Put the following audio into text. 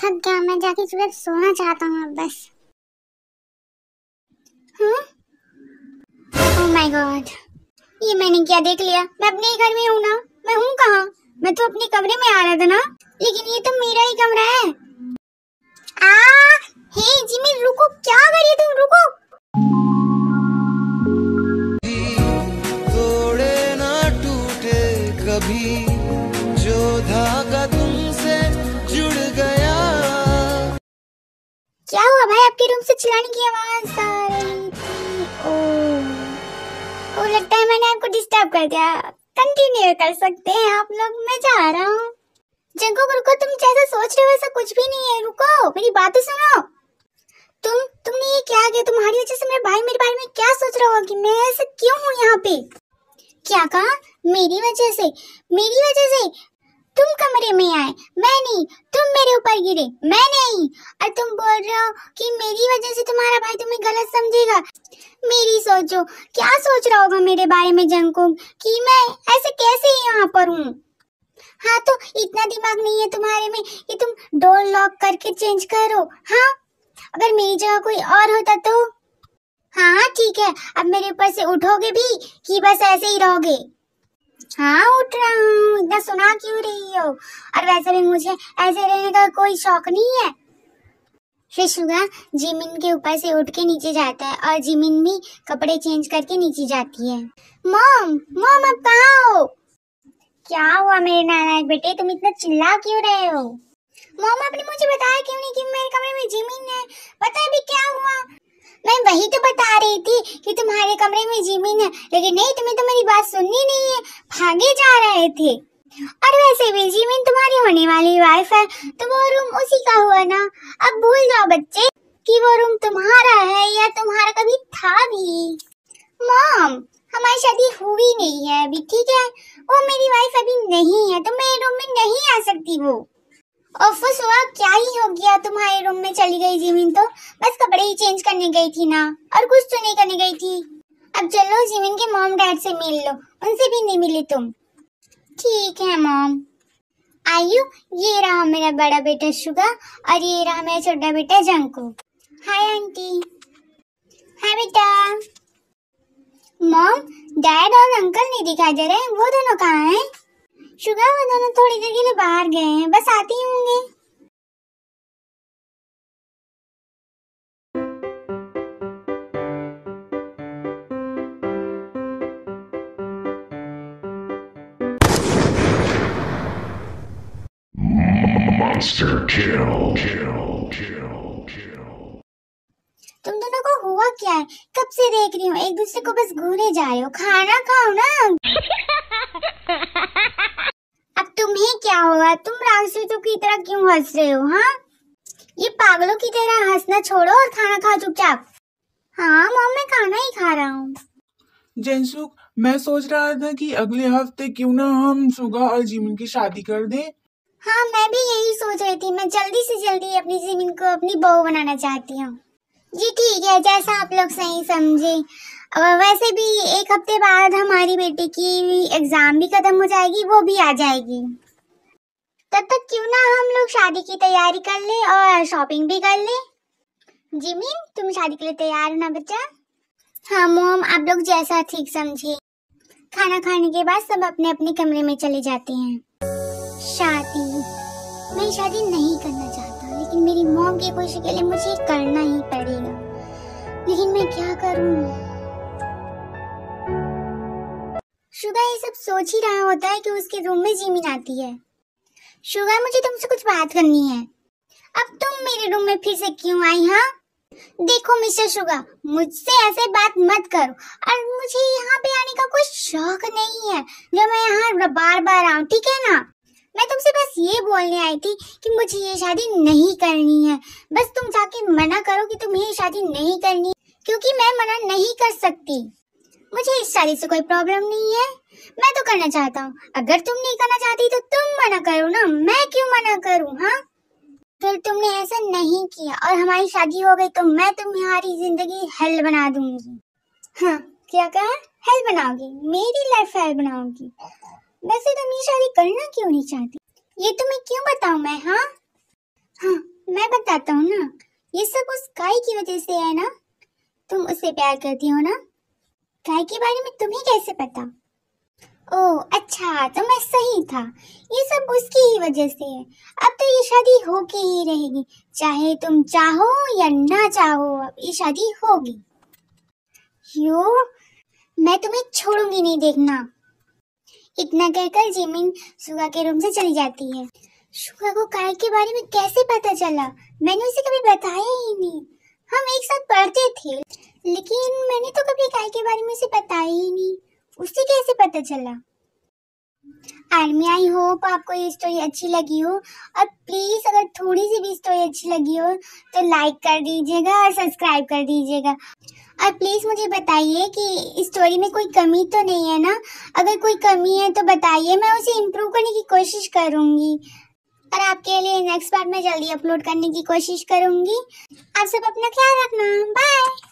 थक गया, मैं जाके सुबह सोना चाहता हूँ अब बस। ओह माय गॉड, ये मैंने क्या देख लिया? मैं अपने ही घर में हूँ ना, मैं हूँ कहाँ? मैं तो अपने कमरे में आ रहा था ना, लेकिन ये तो मेरा ही कमरा है। हे जिमी रुको, क्या कर रही तुम? रुको। तोड़े ना टूटे कभी जो धागा तुमसे जुड़ गया। क्या हुआ भाई? आपके रूम से चिल्लाने की आवाज आ रही थी। ओ लगता है मैंने आपको डिस्टर्ब कर दिया। कंटिन्यू कर सकते हैं आप लोग, मैं जा रहा हूँ। जंगकुक रुको, तुम जैसा सोच रहे हो वैसा कुछ भी नहीं है। रुको, मेरी बात तो सुनो। तुमने ये क्या किया? तुम्हारी वजह से मेरे भाई मेरे बारे में क्या सोच रहा होगा कि मैं ऐसे क्यों हूँ यहाँ पे? क्या कहा? मेरी वजह से? मेरी वजह से तुम कमरे में आए, मैं नहीं। तुम मेरे ऊपर गिरे, मैं नहीं। और तुम बोल रहे हो कि मेरी वजह से तुम्हारा भाई तुम्हें गलत समझेगा। मेरी सोचो, क्या सोच रहा होगा मेरे बारे में जंगकुक कि मैं ऐसे कैसे यहाँ पर हूँ? हाँ तो इतना दिमाग नहीं है तुम्हारे में कि तुम डोर लॉक करके चेंज करो? हाँ, अगर मेरी जगह कोई और होता तो? हाँ ठीक है, अब मेरे ऊपर से उठोगे भी कि बस ऐसे ही रहोगे? हाँ उठ रहा हूँ, इतना सुना क्यों रही हो? और वैसे भी मुझे ऐसे रहने का कोई शौक नहीं है। फिर शुगा जिमिन के ऊपर से उठ के नीचे जाता है और जिमिन भी कपड़े चेंज करके नीचे जाती है। मॉम अब कहाँ हो? क्या हुआ मेरे नालायक बेटे, तुम इतना चिल्ला क्यों रहे हो? मॉम आपने मुझे बताया क्यों नहीं कि मेरे कमरे में जिमिन है? पता है अभी क्या हुआ? मैं वही तो बता रही थी कि तुम्हारे कमरे में जिमिन है, लेकिन नहीं, तुम्हें तो मेरी बात सुननी नहीं है, भागे जा रहे थे। और वैसे भी जिमिन तुम्हारी होने वाली वाइफ है, तो वो रूम उसी का हुआ ना। अब भूल जाओ बच्चे कि वो रूम तुम्हारा है या तुम्हारा कभी था भी। मॉम हमारी शादी हुई नहीं है अभी, ठीक है? वो मेरी वाइफ अभी नहीं है, तो मेरे रूम में नहीं आ सकती वो। ऑफिस हुआ, क्या ही हो गया? तुम्हारे रूम में चली गई जिमिन तो बस कपड़े ही चेंज करने गई थी ना, और कुछ तो नहीं करने गई थी। अब चलो जिमिन के मॉम डैड से मिल लो, उनसे भी नहीं मिली तुम। ठीक है मॉम। आयु, ये रहा मेरा बड़ा बेटा शुगा और ये रहा मेरा छोटा बेटा जंगकुक। Hi aunty. हाय बेटा। मॉम डैड और अंकल नहीं दिखाई दे रहे, वो दोनों कहाँ हैं? शुगा वो दोनों थोड़ी देर के लिए बाहर गए हैं, बस आते ही होंगे। Monster kill. तुम दोनों को हुआ क्या है? कब से देख रही हूँ, एक दूसरे को बस घूरे जा रहे हो। खाना खाओ ना। अब तुम्हें क्या हुआ? तुम राक्षसों की तरह क्यों हंस रहे हो? हाँ, ये पागलों की तरह हंसना छोड़ो और खाना खाओ चुपचाप। हाँ मॉम, मैं खाना ही खा रहा हूँ। जंगकुक, मैं सोच रहा था कि अगले हफ्ते क्यों ना हम शुगा और जिमिन की शादी कर दें। हाँ मैं भी यही सोच रही थी, मैं जल्दी से जल्दी अपनी जिमिन को अपनी बहू बनाना चाहती हूँ। जी ठीक है, जैसा आप लोग सही समझे। वैसे भी एक हफ्ते बाद हमारी बेटी की एग्जाम भी खत्म हो जाएगी, वो भी आ जाएगी। तब तक क्यों ना हम लोग शादी की तैयारी कर ले और शॉपिंग भी कर ले। जिमिन तुम शादी के लिए तैयार हो ना बच्चा? हाँ मॉम, आप लोग जैसा ठीक समझे। खाना खाने के बाद सब अपने अपने कमरे में चले जाते हैं। शादी, मैं शादी नहीं करना चाहता, लेकिन मेरी मॉम की खुशी के लिए मुझे करना ही पड़ेगा। लेकिन मैं क्या करूं? शुगा ये सब सोच ही रहा होता है कि उसके रूम में जिमिन आती है। शुगा मुझे तुमसे कुछ बात करनी है। अब तुम मेरे रूम में फिर से क्यों आई? हाँ देखो मिस्टर शुगा, मुझसे ऐसे बात मत करो, और मुझे यहाँ पे आने का कोई शौक नहीं है जो मैं यहाँ बार बार आऊँ, ठीक है ना? मैं तुमसे बस ये बोलने आई थी कि मुझे ये शादी नहीं करनी है। बस तुम जाके मना करो कि तुम्हें ये शादी नहीं करनी, क्योंकि मैं मना नहीं कर सकती। मुझे इस शादी से कोई प्रॉब्लम नहीं है, मैं तो करना चाहता हूँ। अगर तुम नहीं करना चाहती तो तुम मना करो ना, मैं क्यों मना करूँ? हाँ फिर तुमने ऐसा नहीं किया और हमारी शादी हो गई तो मैं तुम्हारी जिंदगी हेल बना दूंगी। हाँ क्या कहा? हेल बनाओगी? मेरी लाइफ हेल बनाओगी? वैसे तुम ये शादी करना क्यों नहीं चाहती, ये तुम्हें क्यों बताऊं मैं? हाँ हाँ, मैं बताता हूँ ना, ये सब उस गाय की वजह से है ना। तुम उससे प्यार करती हो ना। गाय के बारे में तुम्हें कैसे पता? ओह अच्छा, तो मैं सही था। ये सब उसकी ही वजह से है। अब तो ये शादी होके ही रहेगी, चाहे तुम चाहो या ना चाहो, अब ये शादी होगी। यो, मैं तुम्हें छोड़ूंगी नहीं, देखना। इतना कहकर जिमिन सुगा के रूम से चली जाती है। सुगा को काय के बारे में कैसे पता चला? मैंने उसे कभी बताया ही नहीं। हम एक साथ पढ़ते थे, लेकिन मैंने तो कभी काय के बारे में उसे बताया ही नहीं। उसे कैसे पता चला? आर्मी, आई होप आपको ये स्टोरी अच्छी लगी हो, और प्लीज अगर थोड़ी सी भी स्टोरी अच्छी लगी हो तो लाइक कर दीजिएगा और सब्सक्राइब कर दीजिएगा। और प्लीज मुझे बताइए कि स्टोरी में कोई कमी तो नहीं है ना। अगर कोई कमी है तो बताइए, मैं उसे इम्प्रूव करने की कोशिश करूंगी और आपके लिए नेक्स्ट पार्ट में जल्दी अपलोड करने की कोशिश करूंगी। आप सब अपना ख्याल रखना। बाय।